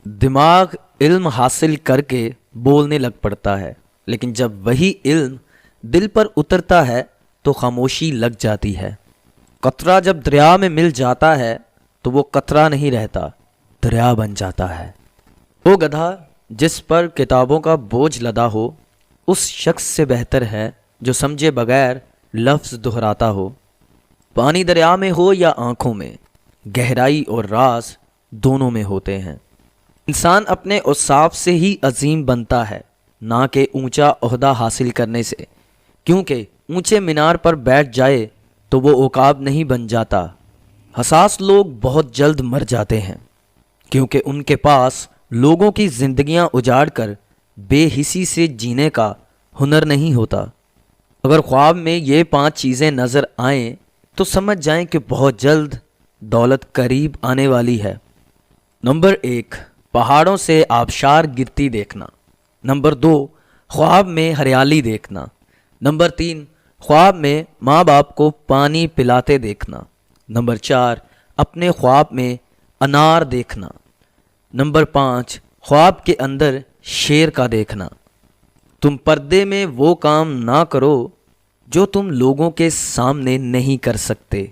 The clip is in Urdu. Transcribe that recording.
دماغ علم حاصل کر کے بولنے لگ پڑتا ہے، لیکن جب وہی علم دل پر اترتا ہے تو خاموشی لگ جاتی ہے۔ قطرہ جب دریا میں مل جاتا ہے تو وہ قطرہ نہیں رہتا، دریا بن جاتا ہے۔ وہ گدھا جس پر کتابوں کا بوجھ لدا ہو اس شخص سے بہتر ہے جو سمجھے بغیر لفظ دہراتا ہو۔ پانی دریا میں ہو یا آنکھوں میں، گہرائی اور راز دونوں میں ہوتے ہیں۔ انسان اپنے اوصاف سے ہی عظیم بنتا ہے، نہ کہ اونچا عہدہ حاصل کرنے سے، کیونکہ اونچے مینار پر بیٹھ جائے تو وہ عقاب نہیں بن جاتا۔ حساس لوگ بہت جلد مر جاتے ہیں کیونکہ ان کے پاس لوگوں کی زندگیاں اجاڑ کر بے حسی سے جینے کا ہنر نہیں ہوتا۔ اگر خواب میں یہ 5 چیزیں نظر آئیں تو سمجھ جائیں کہ بہت جلد دولت قریب آنے والی ہے۔ نمبر 1، پہاڑوں سے آبشار گرتی دیکھنا۔ نمبر 2، خواب میں ہریالی دیکھنا۔ نمبر 3، خواب میں ماں باپ کو پانی پلاتے دیکھنا۔ نمبر 4، اپنے خواب میں انار دیکھنا۔ نمبر 5، خواب کے اندر شیر کا دیکھنا۔ تم پردے میں وہ کام نہ کرو جو تم لوگوں کے سامنے نہیں کر سکتے۔